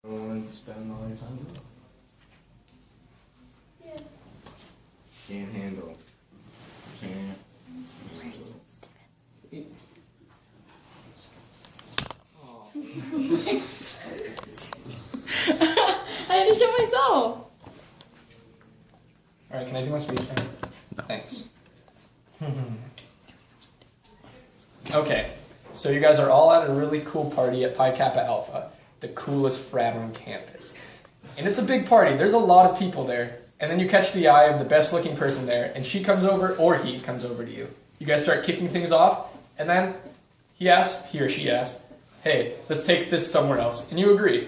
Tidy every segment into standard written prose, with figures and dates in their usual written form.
don't want to spend all your time doing. Yeah. Can't handle. Can't. Where's Steven? I had to show myself. Alright, can I do my speech now? No. Thanks. Okay, so you guys are all at a really cool party at Pi Kappa Alpha, the coolest frat on campus. And it's a big party, there's a lot of people there, and then you catch the eye of the best looking person there, and she comes over, or he comes over to you. You guys start kicking things off, and then he or she asks, hey, let's take this somewhere else, and you agree.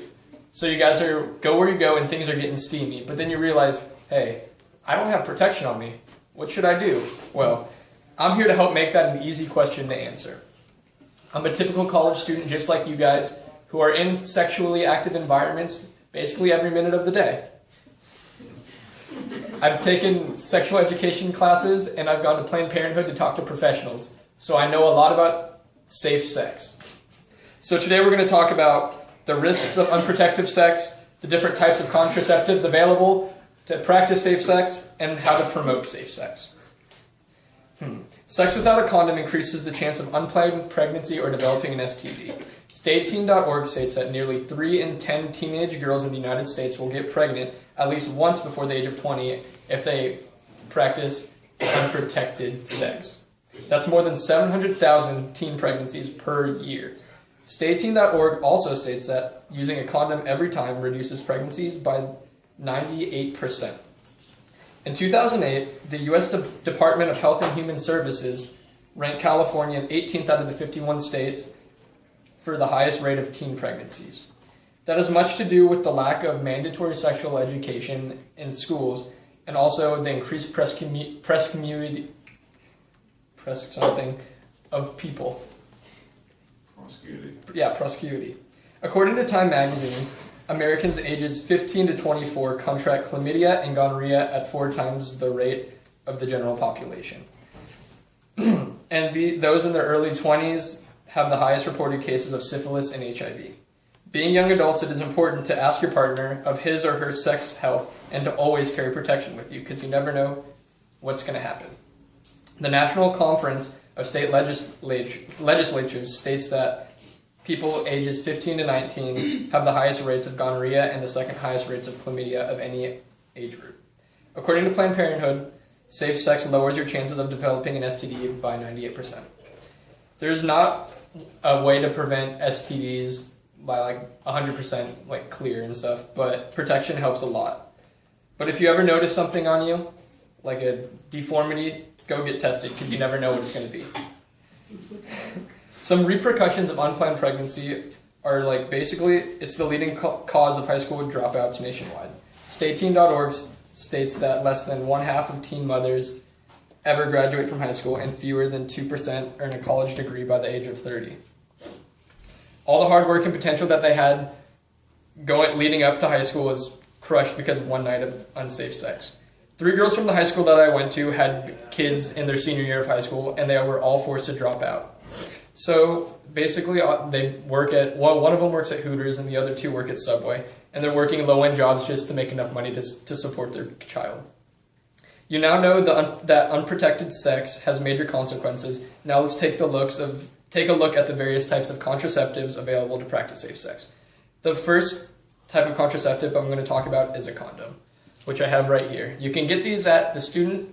So you guys go where you go, and things are getting steamy, but then you realize, hey, I don't have protection on me. What should I do? Well, I'm here to help make that an easy question to answer. I'm a typical college student just like you guys who are in sexually active environments basically every minute of the day. I've taken sexual education classes and I've gone to Planned Parenthood to talk to professionals, so I know a lot about safe sex. So today we're going to talk about the risks of unprotected sex, the different types of contraceptives available to practice safe sex, and how to promote safe sex. Sex without a condom increases the chance of unplanned pregnancy or developing an STD. StateTeen.org states that nearly 3 in 10 teenage girls in the United States will get pregnant at least once before the age of 20 if they practice unprotected sex. That's more than 700,000 teen pregnancies per year. StateTeen.org also states that using a condom every time reduces pregnancies by 98%. In 2008, the U.S. Department of Health and Human Services ranked California 18th out of the 51 states for the highest rate of teen pregnancies. That has much to do with the lack of mandatory sexual education in schools and also the increased promiscuity of people. Promiscuity. According to Time magazine, Americans ages 15 to 24 contract chlamydia and gonorrhea at 4 times the rate of the general population. And those in their early 20s have the highest reported cases of syphilis and HIV. Being young adults, it is important to ask your partner of his or her sex health and to always carry protection with you because you never know what's going to happen. The National Conference of State Legislatures states that people ages 15 to 19 have the highest rates of gonorrhea and the second highest rates of chlamydia of any age group. According to Planned Parenthood, safe sex lowers your chances of developing an STD by 98%. There's not a way to prevent STDs by 100% clear and stuff, but protection helps a lot. But if you ever notice something on you, like a deformity, go get tested because you never know what it's going to be. Some repercussions of unplanned pregnancy are basically, it's the leading cause of high school dropouts nationwide. StateTeen.org states that less than 1/2 of teen mothers ever graduate from high school and fewer than 2% earn a college degree by the age of 30. All the hard work and potential that they had leading up to high school was crushed because of one night of unsafe sex. 3 girls from the high school that I went to had kids in their senior year of high school and they were all forced to drop out. So basically they work at, one of them works at Hooters and the other 2 work at Subway, and they're working low-end jobs just to make enough money to support their child. You now know that unprotected sex has major consequences. Now let's take a look at the various types of contraceptives available to practice safe sex. The first type of contraceptive I'm going to talk about is a condom, which I have right here. You can get these at the Student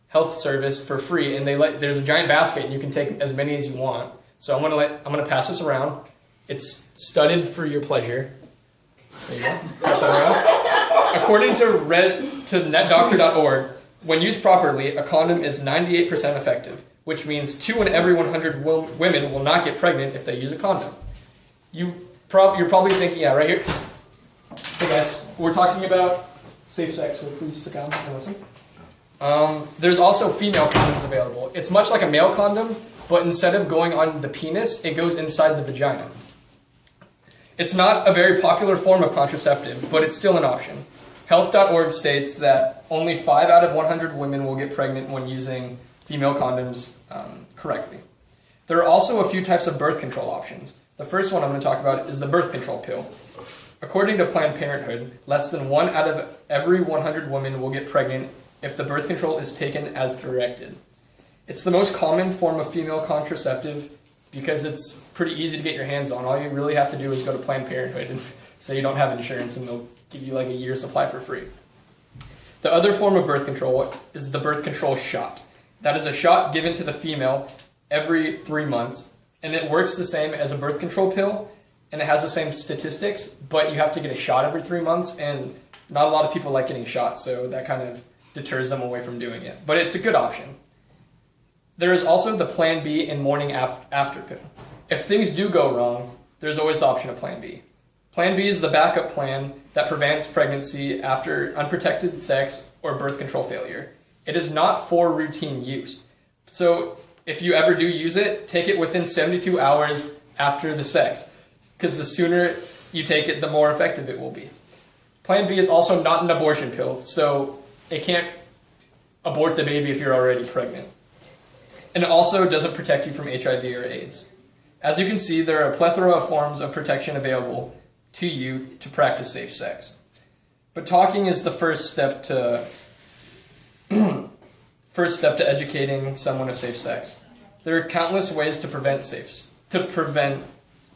Health Service for free, and there's a giant basket and you can take as many as you want. So I'm gonna pass this around. It's studded for your pleasure. There you go. Pass that around. According to netdoctor.org, when used properly, a condom is 98% effective, which means 2 in every 100 women will not get pregnant if they use a condom. You're probably thinking, yeah, right here. Hey guys, we're talking about safe sex, so please sit down and listen. There's also female condoms available. It's much like a male condom, but instead of going on the penis, it goes inside the vagina. It's not a very popular form of contraceptive, but it's still an option. Health.org states that only 5 out of 100 women will get pregnant when using female condoms correctly. There are also a few types of birth control options. The first one I'm going to talk about is the birth control pill. According to Planned Parenthood, less than 1 out of every 100 women will get pregnant if the birth control is taken as directed. It's the most common form of female contraceptive because it's pretty easy to get your hands on. All you really have to do is go to Planned Parenthood and say you don't have insurance, and they'll give you like a year's supply for free. The other form of birth control is the birth control shot. That is a shot given to the female every 3 months, and it works the same as a birth control pill, and it has the same statistics, but you have to get a shot every 3 months, and not a lot of people like getting shots, so that kind of deters them away from doing it. But it's a good option. There is also the Plan B and morning after pill. If things do go wrong, there's always the option of Plan B. Plan B is the backup plan that prevents pregnancy after unprotected sex or birth control failure. It is not for routine use. So if you ever do use it, take it within 72 hours after the sex, because the sooner you take it, the more effective it will be. Plan B is also not an abortion pill, so it can't abort the baby if you're already pregnant. And it also doesn't protect you from HIV or AIDS. As you can see, there are a plethora of forms of protection available to you to practice safe sex. But talking is the first step to educating someone of safe sex. There are countless ways to prevent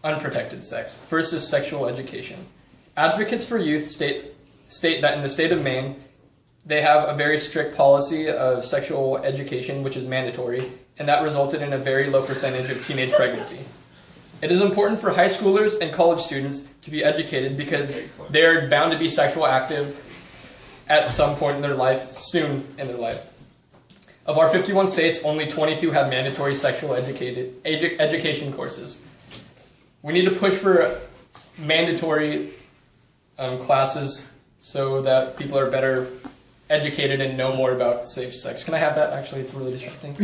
unprotected sex. First is sexual education. Advocates for youth state that in the state of Maine, they have a very strict policy of sexual education, which is mandatory, and that resulted in a very low percentage of teenage pregnancy. It is important for high schoolers and college students to be educated because they're bound to be sexual active at some point in their life, soon in their life. Of our 51 states, only 22 have mandatory sexual education courses. We need to push for mandatory classes so that people are better educated and know more about safe sex. Can I have that? Actually, it's really distracting.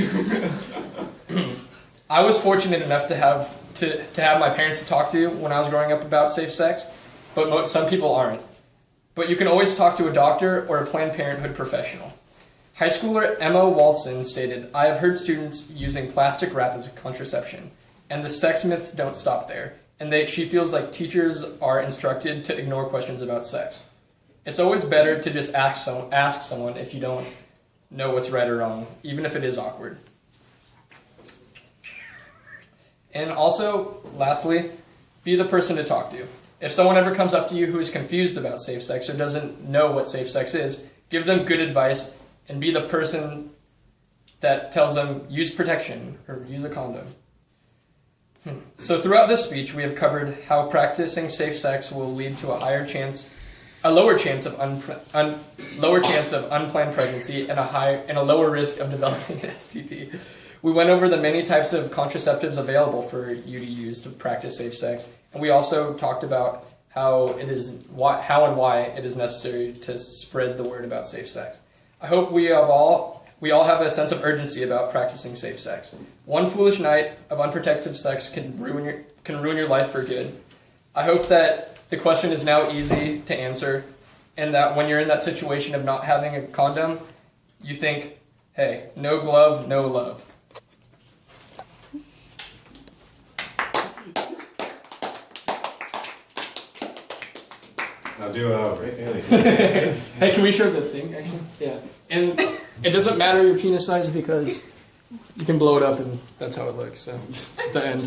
I was fortunate enough to have my parents to talk to when I was growing up about safe sex, but some people aren't. But you can always talk to a doctor or a Planned Parenthood professional. High schooler Emma Walton stated, "I have heard students using plastic wrap as a contraception, and the sex myths don't stop there, and she feels like teachers are instructed to ignore questions about sex. It's always better to just ask someone if you don't know what's right or wrong, even if it is awkward." And also, lastly, be the person to talk to. If someone ever comes up to you who is confused about safe sex or doesn't know what safe sex is, give them good advice and be the person that tells them use protection or use a condom. So throughout this speech, we have covered how practicing safe sex will lead to a lower chance of unplanned pregnancy and a lower risk of developing an STD. We went over the many types of contraceptives available for you to use to practice safe sex, and we also talked about how and why it is necessary to spread the word about safe sex. I hope we all have a sense of urgency about practicing safe sex. One foolish night of unprotected sex can ruin your life for good. I hope that the question is now easy to answer, and that when you're in that situation of not having a condom, you think, hey, no glove, no love. Now do Hey, can we show the thing, actually? Yeah. And it doesn't matter your penis size because you can blow it up and that's how it looks, so the end.